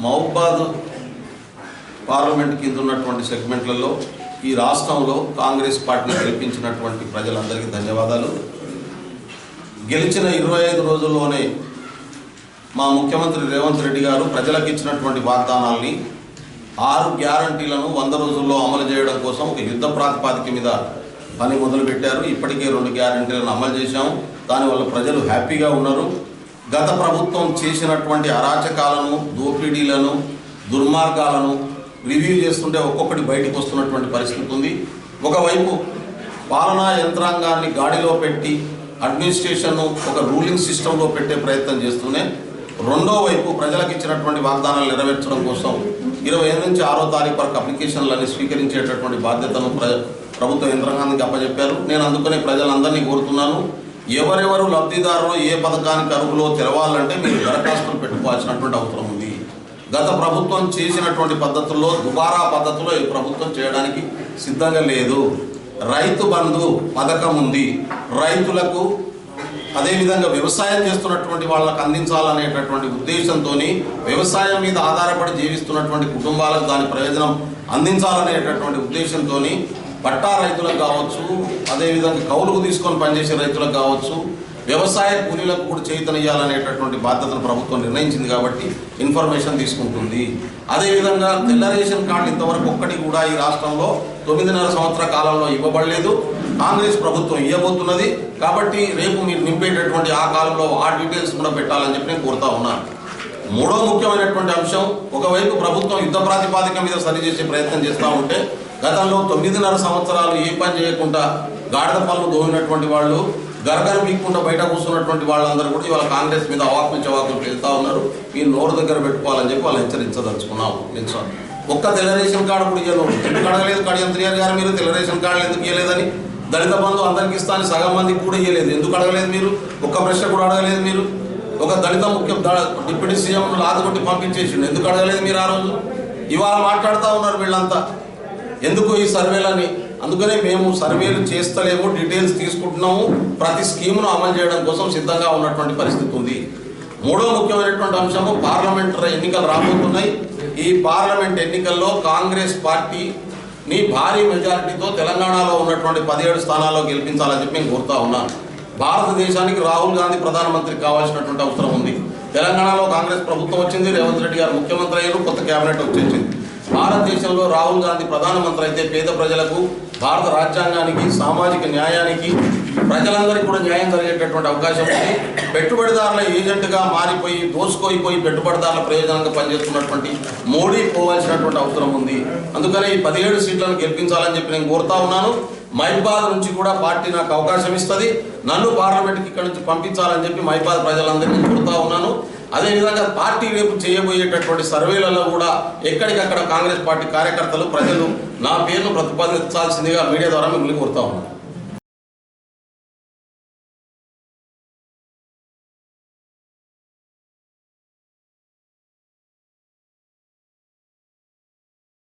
Mahabubabad parliament కింద ఉన్నటువంటి సెగ్మెంట్లలో ఈ రాష్ట్రంలో కాంగ్రెస్ పార్టీని గెలిపించినటువంటి ప్రజలందరికీ ధన్యవాదాలు. గెలిచిన 25 రోజుల్లోనే మా ముఖ్యమంత్రి రేవంత్ రెడ్డి గారు ప్రజలకు ఇచ్చినటువంటి వాగ్దానాల్ని 6 గ్యారంటీలను 100 రోజుల్లో అమలు చేయడం కోసం ఒక యుద్ధ ప్రాతిపదిక మీద పని మొదలుపెట్టారు. ఇప్పటికే 2 గ్యారంటీలను అమలు చేశాము. దానివల్ల ప్రజలు హ్యాపీగా ఉన్నారు. గత ప్రభుత్వం చేసినటువంటి అరాచకాలను, దోపిడీలను, దుర్మార్గాలను రివ్యూ చేస్తుంటే ఒక్కొక్కటి బయటకు వస్తున్నటువంటి పరిస్థితి ఉంది. ఒకవైపు పాలనా యంత్రాంగాన్ని గాడిలో పెట్టి అడ్మినిస్ట్రేషన్ను ఒక రూలింగ్ సిస్టంలో పెట్టే ప్రయత్నం చేస్తూనే రెండో వైపు ప్రజలకు ఇచ్చినటువంటి వాగ్దానాలు నెరవేర్చడం కోసం 25 నుంచి 6వ తారీఖు వరకు అప్లికేషన్లన్నీ స్వీకరించేటటువంటి బాధ్యతను ప్రభుత్వ యంత్రాంగానికి అప్పచెప్పారు. నేను అందుకనే ప్రజలందరినీ కోరుతున్నాను, ఎవరెవరు లబ్ధిదారులు ఏ పథకానికి అర్హులో తెలవాలంటే మీరు దరఖాస్తులు పెట్టుకోవాల్సినటువంటి అవసరం ఉంది. గత ప్రభుత్వం చేసినటువంటి పద్ధతుల్లో దుబారా పద్ధతిలో ఈ ప్రభుత్వం చేయడానికి సిద్ధంగా లేదు. రైతు బంధు పథకం ఉంది, రైతులకు అదేవిధంగా వ్యవసాయం చేస్తున్నటువంటి వాళ్ళకు అందించాలనేటటువంటి ఉద్దేశంతో, వ్యవసాయం మీద ఆధారపడి జీవిస్తున్నటువంటి కుటుంబాలకు దాని ప్రయోజనం అందించాలనేటటువంటి ఉద్దేశంతో పట్టా రైతులకు కావచ్చు, అదేవిధంగా కౌలుకు తీసుకొని పనిచేసే రైతులకు కావచ్చు, వ్యవసాయ కూలీలకు కూడా చేతనియ్యాలనేటటువంటి బాధ్యతను ప్రభుత్వం నిర్ణయించింది. కాబట్టి ఇన్ఫర్మేషన్ తీసుకుంటుంది. అదేవిధంగా తెల్ల రేషన్ కార్డు ఇంతవరకు ఒక్కటి కూడా ఈ రాష్ట్రంలో 9.5 సంవత్సర కాలంలో ఇవ్వబడలేదు. కాంగ్రెస్ ప్రభుత్వం ఇవ్వబోతున్నది. కాబట్టి రేపు మీరు నింపేటటువంటి ఆ కాలంలో ఆ డీటెయిల్స్ కూడా పెట్టాలని చెప్పి నేను కోరుతా ఉన్నాను. మూడో ముఖ్యమైనటువంటి అంశం, ఒకవైపు ప్రభుత్వం యుద్ధ ప్రాతిపాదిక మీద సరిచేసే ప్రయత్నం చేస్తూ ఉంటే, గతంలో 9.5 సంవత్సరాలు ఏ పని చేయకుండా గాడిద పనులు దోమినటువంటి వాళ్ళు, గరగరు పీక్కుండా బయట కూర్చున్నటువంటి వాళ్ళందరూ కూడా ఇవాళ కాంగ్రెస్ మీద అవాకులు చవాకులు వెళ్తూ ఉన్నారు. మీరు నోరు దగ్గర పెట్టుకోవాలని చెప్పి వాళ్ళు హెచ్చరించదలుచుకున్నాం. ఒక్క తెల్ల రేషన్ కార్డు కూడా ఇవ్వను. ఎందుకు అడగలేదు కడియం గారు మీరు తెల్ల రేషన్ కార్డులు ఎందుకు ఇవ్వలేదని? దళిత బంధు అందరికి ఇస్తాను సగం మందికి కూడా ఇవ్వలేదు. ఎందుకు అడగలేదు మీరు? ఒక్క ప్రశ్న కూడా అడగలేదు మీరు. ఒక దళిత డిప్యూటీ సీఎం లాదగొట్టి పంపించేసిండు. ఎందుకు అడగలేదు మీరు ఆ రోజు? ఇవాళ మాట్లాడుతూ ఉన్నారు వీళ్ళంతా ఎందుకు ఈ సర్వేలని. అందుకనే మేము సర్వేలు చేస్తలేము, డీటెయిల్స్ తీసుకుంటున్నాము. ప్రతి స్కీమును అమలు చేయడం కోసం సిద్ధంగా ఉన్నటువంటి పరిస్థితి ఉంది. మూడో ముఖ్యమైనటువంటి అంశము, పార్లమెంటరీ ఎన్నికలు రాబోతున్నాయి. ఈ పార్లమెంట్ ఎన్నికల్లో కాంగ్రెస్ పార్టీని భారీ మెజారిటీతో తెలంగాణలో ఉన్నటువంటి 17 స్థానాల్లో గెలిపించాలని చెప్పి నేను కోరుతా ఉన్నాను. భారతదేశానికి రాహుల్ గాంధీ ప్రధానమంత్రి కావాల్సినటువంటి అవసరం ఉంది. తెలంగాణలో కాంగ్రెస్ ప్రభుత్వం వచ్చింది, రేవంత్ రెడ్డి గారు ముఖ్యమంత్రి అయ్యారు, కొత్త కేబినెట్ వచ్చేసింది. భారతదేశంలో రాహుల్ గాంధీ ప్రధానమంత్రి అయితే పేద ప్రజలకు, భారత రాజ్యాంగానికి, సామాజిక న్యాయానికి, ప్రజలందరికీ కూడా న్యాయం జరిగేటటువంటి అవకాశం ఉంది. పెట్టుబడిదారుల ఏజెంట్గా మారిపోయి దోసుకోయిపోయి పెట్టుబడిదారుల ప్రయోజనంగా పనిచేస్తున్నటువంటి మోడీ పోవాల్సినటువంటి అవసరం ఉంది. అందుకని ఈ 17 సీట్లను గెలిపించాలని చెప్పి నేను కోరుతా ఉన్నాను. మహబూబాద్ నుంచి కూడా పార్టీ నాకు అవకాశం ఇస్తుంది. నన్ను పార్లమెంట్కి ఇక్కడ నుంచి పంపించాలని చెప్పి మహబూబాద్ ప్రజలందరినీ కోరుతా ఉన్నాను. అదేవిధంగా పార్టీ రేపు చేయబోయేటటువంటి సర్వేలలో కూడా ఎక్కడికక్కడ కాంగ్రెస్ పార్టీ కార్యకర్తలు, ప్రజలు నా పేరును ప్రతిపాదించాల్సిందిగా మీడియా ద్వారా మిమ్మల్ని కోరుతా ఉన్నాను.